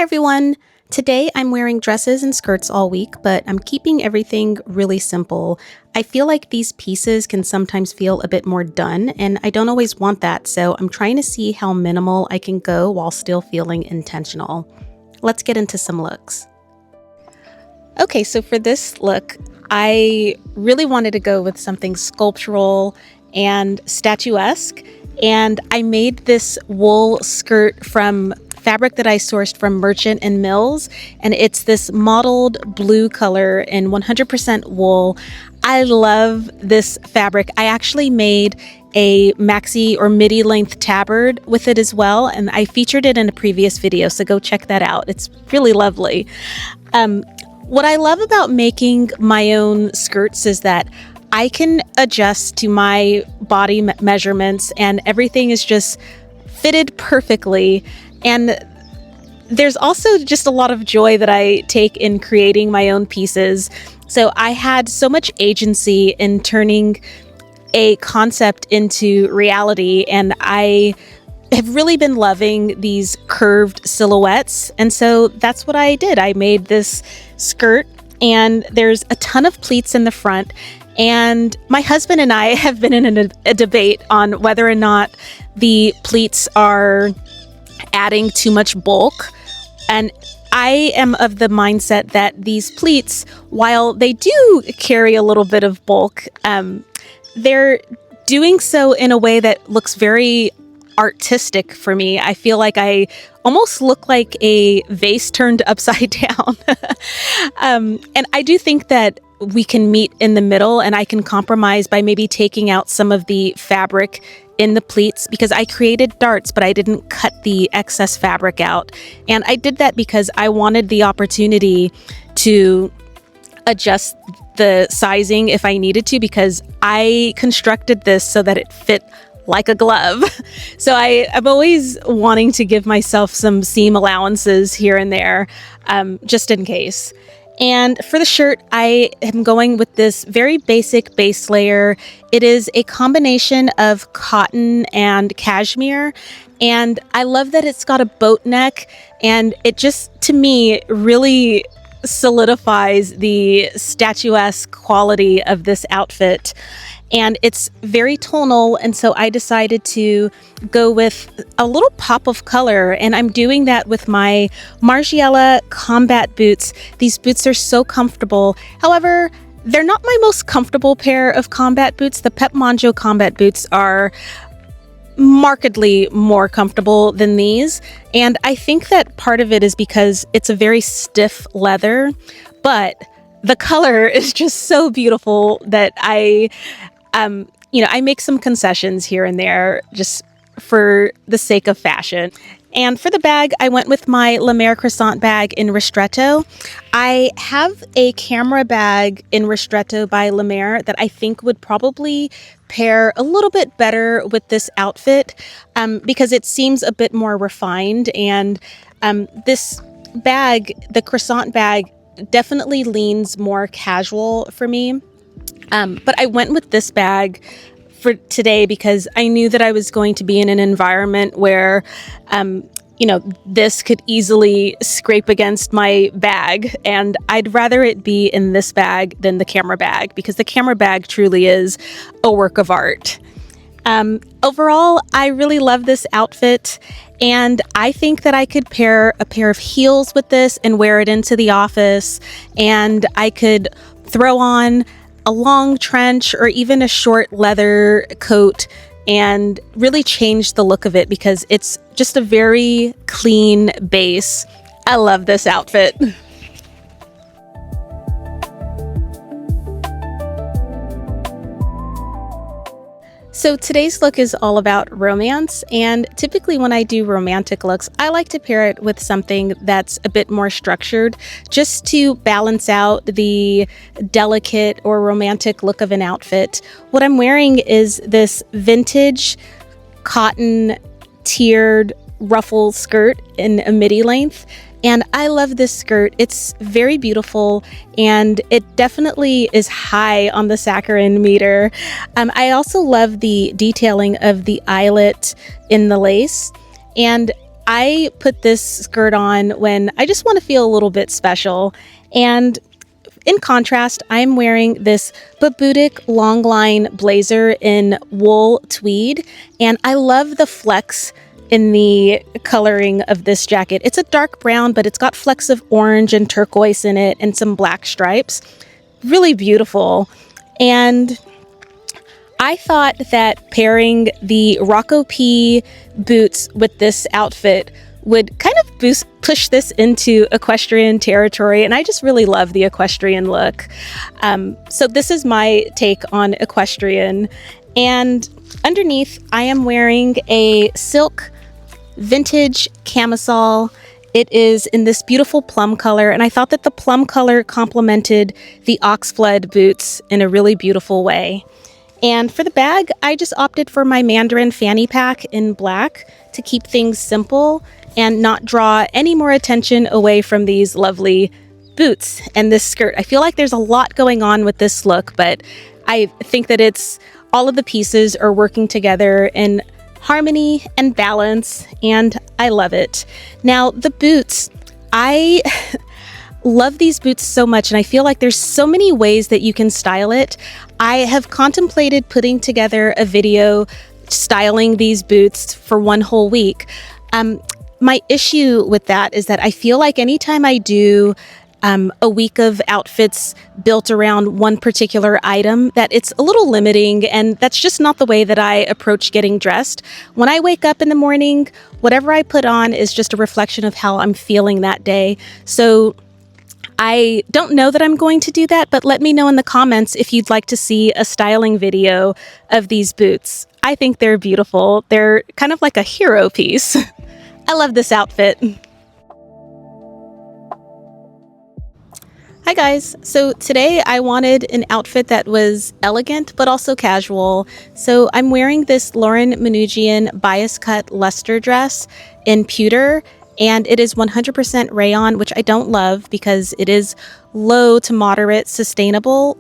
everyone! Today I'm wearing dresses and skirts all week, but I'm keeping everything really simple. I feel like these pieces can sometimes feel a bit more done, and I don't always want that, so I'm trying to see how minimal I can go while still feeling intentional. Let's get into some looks. Okay, so for this look, I really wanted to go with something sculptural and statuesque, and I made this wool skirt from fabric that I sourced from Merchant and Mills, and it's this mottled blue color in 100% wool. I love this fabric. I actually made a maxi or midi length tabard with it as well, and I featured it in a previous video, so go check that out. It's really lovely. What I love about making my own skirts is that I can adjust to my body measurements and everything is just fitted perfectly. And there's also just a lot of joy that I take in creating my own pieces. So I had so much agency in turning a concept into reality, and I have really been loving these curved silhouettes. And so that's what I did. I made this skirt, and there's a ton of pleats in the front. And my husband and I have been in a debate on whether or not the pleats are adding too much bulk. And I am of the mindset that these pleats, while they do carry a little bit of bulk, they're doing so in a way that looks very artistic for me. I feel like I almost look like a vase turned upside down. And I do think that we can meet in the middle, and I can compromise by maybe taking out some of the fabric in the pleats, because I created darts, but I didn't cut the excess fabric out. And I did that because I wanted the opportunity to adjust the sizing if I needed to, because I constructed this so that it fit like a glove. So I'm always wanting to give myself some seam allowances here and there, just in case. And for the shirt, I am going with this very basic base layer. It is a combination of cotton and cashmere, and I love that it's got a boat neck, and it just, to me, really solidifies the statuesque quality of this outfit. And it's very tonal, and so I decided to go with a little pop of color, and I'm doing that with my Margiela combat boots. These boots are so comfortable. However, they're not my most comfortable pair of combat boots. The Pep Monjo combat boots are markedly more comfortable than these, and I think that part of it is because it's a very stiff leather, but the color is just so beautiful that I make some concessions here and there just for the sake of fashion. And for the bag, I went with my Lemaire croissant bag in ristretto. I have a camera bag in ristretto by Lemaire that I think would probably pair a little bit better with this outfit, because it seems a bit more refined. And this bag, the croissant bag, definitely leans more casual for me. But I went with this bag for today because I knew that I was going to be in an environment where, this could easily scrape against my bag, and I'd rather it be in this bag than the camera bag, because the camera bag truly is a work of art. Overall, I really love this outfit, and I think that I could pair a pair of heels with this and wear it into the office, and I could throw on a long trench or even a short leather coat and really change the look of it, because it's just a very clean base. I love this outfit. So today's look is all about romance, and typically when I do romantic looks, I like to pair it with something that's a bit more structured, just to balance out the delicate or romantic look of an outfit. What I'm wearing is this vintage cotton tiered ruffle skirt in a midi length. And I love this skirt. It's very beautiful, and it definitely is high on the saccharin meter. I also love the detailing of the eyelet in the lace. And I put this skirt on when I just want to feel a little bit special. And in contrast, I'm wearing this Boboutic long line blazer in wool tweed, and I love the flecks in the coloring of this jacket. It's a dark brown, but it's got flecks of orange and turquoise in it and some black stripes. Really beautiful. And I thought that pairing the Rocco P boots with this outfit would kind of push this into equestrian territory, and I just really love the equestrian look. So this is my take on equestrian, and underneath I am wearing a silk vintage camisole. It is in this beautiful plum color, and I thought that the plum color complemented the oxflood boots in a really beautiful way. And for the bag, I just opted for my MANDRN fanny pack in black to keep things simple and not draw any more attention away from these lovely boots and this skirt. I feel like there's a lot going on with this look, but I think that it's all of the pieces are working together in harmony and balance, and I love it. Now, the boots, I love these boots so much, and I feel like there's so many ways that you can style it. I have contemplated putting together a video styling these boots for one whole week. My issue with that is that I feel like anytime I do a week of outfits built around one particular item, that it's a little limiting, and that's just not the way that I approach getting dressed. When I wake up in the morning, whatever I put on is just a reflection of how I'm feeling that day. So I don't know that I'm going to do that, but let me know in the comments if you'd like to see a styling video of these boots. I think they're beautiful. They're kind of like a hero piece. I love this outfit. Hi guys, so today I wanted an outfit that was elegant but also casual. So I'm wearing this Lauren Manoogian bias cut luster dress in pewter, and it is 100% rayon, which I don't love because it is low to moderate sustainable,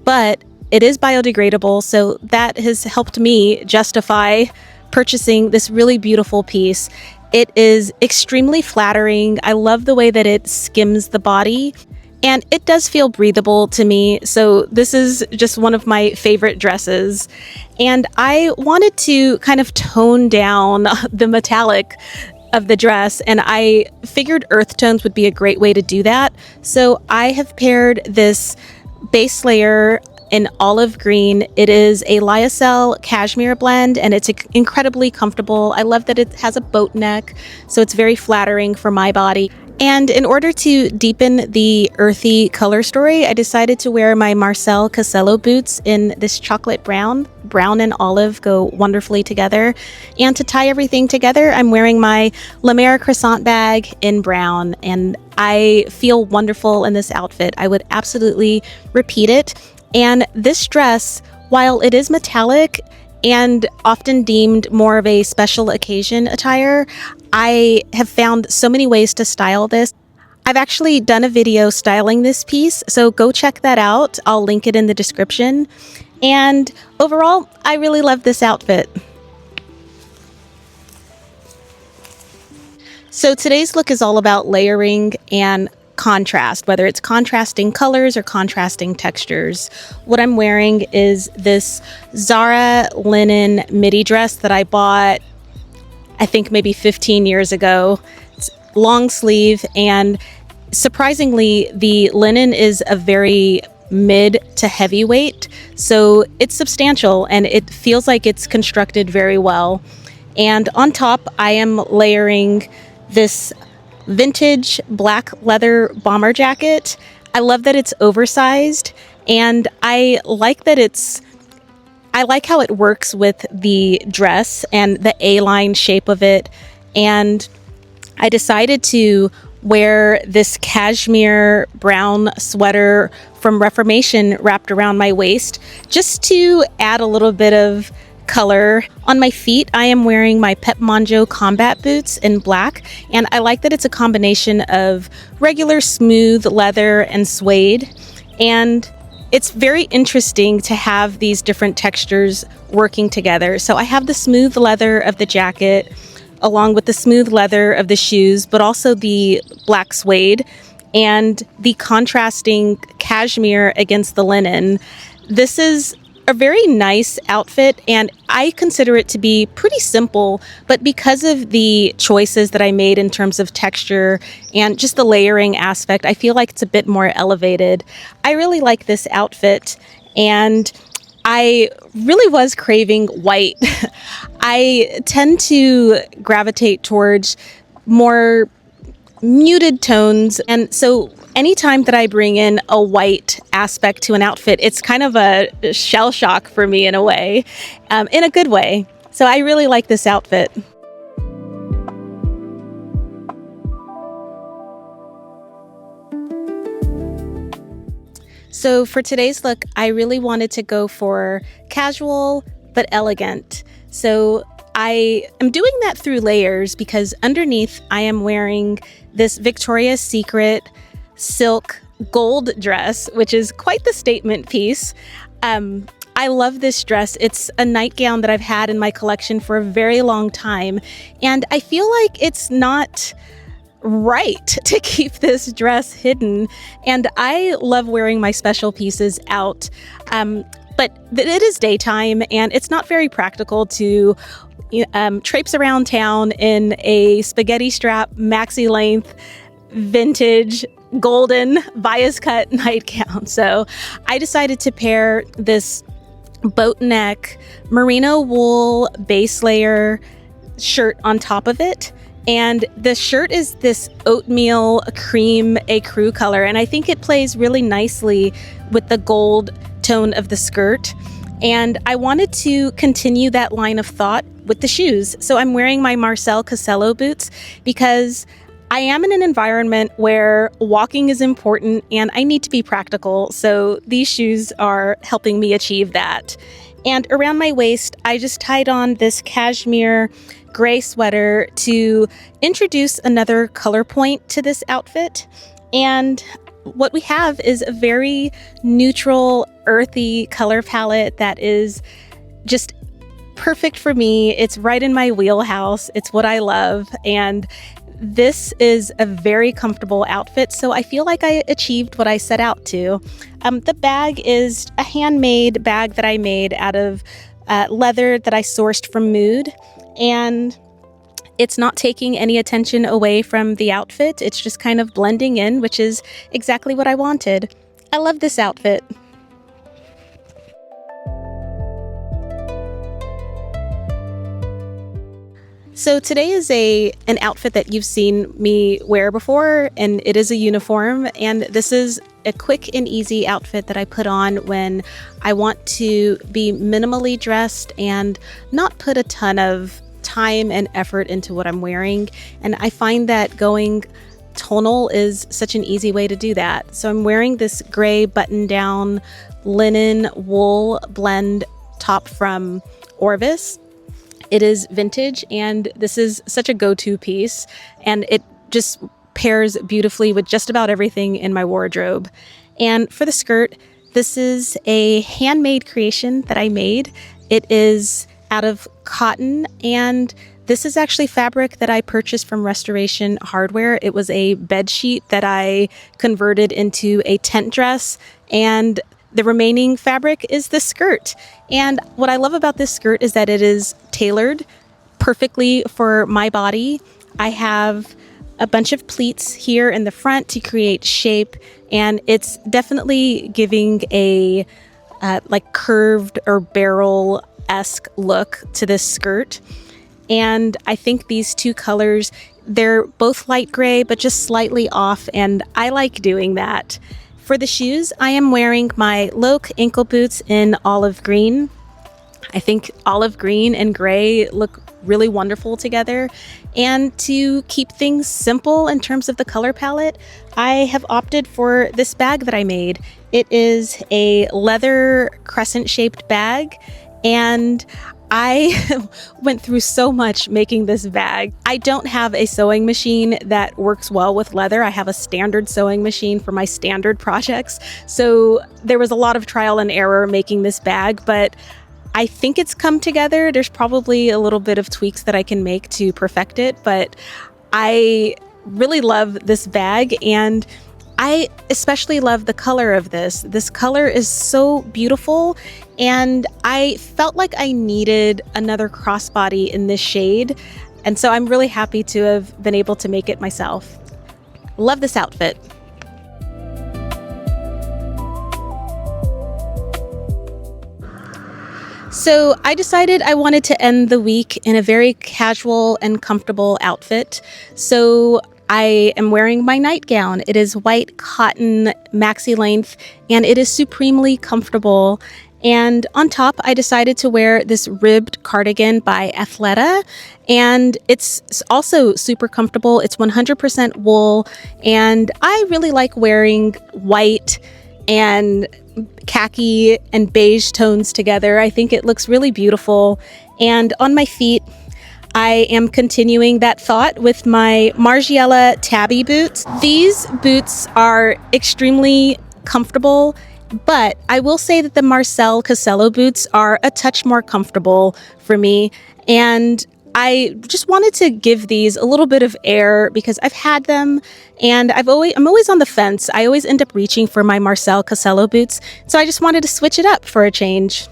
but it is biodegradable, so that has helped me justify purchasing this really beautiful piece. It is extremely flattering. I love the way that it skims the body, and it does feel breathable to me, so this is just one of my favorite dresses. And I wanted to kind of tone down the metallic of the dress, and I figured earth tones would be a great way to do that. So I have paired this base layer in olive green. It is a lyocell cashmere blend, and it's incredibly comfortable. I love that it has a boat neck, so it's very flattering for my body. And in order to deepen the earthy color story, I decided to wear my Marsell Casello boots in this chocolate brown. Brown and olive go wonderfully together. And to tie everything together, I'm wearing my Lemaire croissant bag in brown, and I feel wonderful in this outfit. I would absolutely repeat it. And this dress, while it is metallic and often deemed more of a special occasion attire, I have found so many ways to style this. I've actually done a video styling this piece, so go check that out. I'll link it in the description. And overall, I really love this outfit. So today's look is all about layering and contrast, whether it's contrasting colors or contrasting textures. What I'm wearing is this Zara linen midi dress that I bought, I think maybe 15 years ago. It's long sleeve, and surprisingly, the linen is a very mid to heavyweight, so it's substantial and it feels like it's constructed very well. And on top, I am layering this vintage black leather bomber jacket. I love that it's oversized, and I like how it works with the dress and the A-line shape of it. And I decided to wear this cashmere brown sweater from Reformation wrapped around my waist just to add a little bit of color. On my feet, I am wearing my Pep Monjo combat boots in black, and I like that it's a combination of regular smooth leather and suede. And it's very interesting to have these different textures working together. So I have the smooth leather of the jacket along with the smooth leather of the shoes, but also the black suede and the contrasting cashmere against the linen. This is a very nice outfit, and I consider it to be pretty simple, but because of the choices that I made in terms of texture and just the layering aspect, I feel like it's a bit more elevated. I really like this outfit, and I really was craving white. I tend to gravitate towards more muted tones, and so anytime that I bring in a white aspect to an outfit, it's kind of a shell shock for me in a way, in a good way. So I really like this outfit. So for today's look, I really wanted to go for casual but elegant. So I am doing that through layers because underneath I am wearing this Victoria's Secret silk gold dress, which is quite the statement piece. I love this dress. It's a nightgown that I've had in my collection for a very long time, and I feel like it's not right to keep this dress hidden, and I love wearing my special pieces out, but it is daytime and it's not very practical to traipse around town in a spaghetti strap maxi length vintage golden bias cut nightgown. So I decided to pair this boat neck merino wool base layer shirt on top of it. And the shirt is this oatmeal cream ecru color, and I think it plays really nicely with the gold tone of the skirt. And I wanted to continue that line of thought with the shoes. So I'm wearing my Marsell Casello boots because I am in an environment where walking is important and I need to be practical. So these shoes are helping me achieve that. And around my waist, I just tied on this cashmere gray sweater to introduce another color point to this outfit. And what we have is a very neutral, earthy color palette that is just perfect for me. It's right in my wheelhouse. It's what I love. And this is a very comfortable outfit, so I feel like I achieved what I set out to. The bag is a handmade bag that I made out of leather that I sourced from Mood, and it's not taking any attention away from the outfit. It's just kind of blending in, which is exactly what I wanted. I love this outfit. So today is an outfit that you've seen me wear before, and it is a uniform, and this is a quick and easy outfit that I put on when I want to be minimally dressed and not put a ton of time and effort into what I'm wearing. And I find that going tonal is such an easy way to do that. So I'm wearing this gray button-down linen wool blend top from Orvis. It is vintage, and this is such a go-to piece, and it just pairs beautifully with just about everything in my wardrobe. And for the skirt, this is a handmade creation that I made. It is out of cotton, and this is actually fabric that I purchased from Restoration Hardware. It was a bed sheet that I converted into a tent dress, and the remaining fabric is the skirt. And what I love about this skirt is that it is tailored perfectly for my body. I have a bunch of pleats here in the front to create shape, and it's definitely giving a like curved or barrel-esque look to this skirt. And I think these two colors, they're both light gray, but just slightly off, and I like doing that. For the shoes, I am wearing my Loc ankle boots in olive green. I think olive green and gray look really wonderful together. And to keep things simple in terms of the color palette, I have opted for this bag that I made. It is a leather crescent-shaped bag, and I went through so much making this bag. I don't have a sewing machine that works well with leather. I have a standard sewing machine for my standard projects. So there was a lot of trial and error making this bag, but I think it's come together. There's probably a little bit of tweaks that I can make to perfect it, but I really love this bag, and I especially love the color of this. This color is so beautiful, and I felt like I needed another crossbody in this shade, and so I'm really happy to have been able to make it myself. Love this outfit. So I decided I wanted to end the week in a very casual and comfortable outfit. So I am wearing my nightgown. It is white cotton maxi length, and it is supremely comfortable. And on top, I decided to wear this ribbed cardigan by Athleta, and it's also super comfortable. It's 100% wool, and I really like wearing white and khaki and beige tones together. I think it looks really beautiful. And on my feet, I am continuing that thought with my Margiela tabby boots. These boots are extremely comfortable, but I will say that the Marsell Casello boots are a touch more comfortable for me. And I just wanted to give these a little bit of air because I've had them and I'm always on the fence. I always end up reaching for my Marsell Casello boots. So I just wanted to switch it up for a change.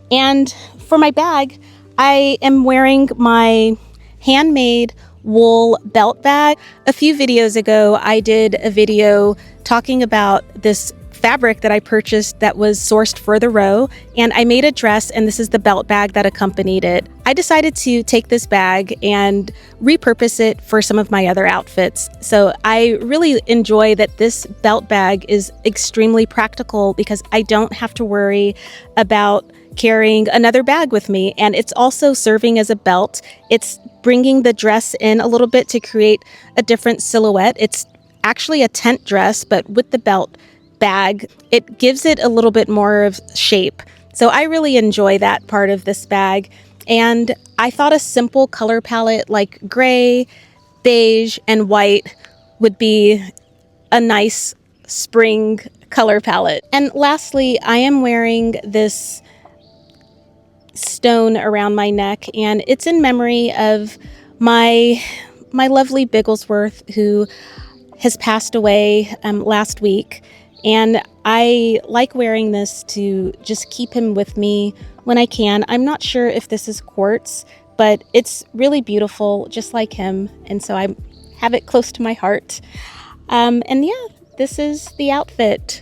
And for my bag, I am wearing my handmade wool belt bag. A few videos ago, I did a video talking about this fabric that I purchased that was sourced for the row, and I made a dress, and this is the belt bag that accompanied it. I decided to take this bag and repurpose it for some of my other outfits. So I really enjoy that this belt bag is extremely practical because I don't have to worry about carrying another bag with me, and it's also serving as a belt. It's bringing the dress in a little bit to create a different silhouette. It's actually a tent dress, but with the belt bag, it gives it a little bit more of shape. So I really enjoy that part of this bag. And I thought a simple color palette like gray, beige, and white would be a nice spring color palette. And lastly, I am wearing this stone around my neck, and it's in memory of my lovely Bigglesworth, who has passed away last week. And I like wearing this to just keep him with me when I can. I'm not sure if this is quartz, but it's really beautiful, just like him. And so I have it close to my heart. And yeah, this is the outfit.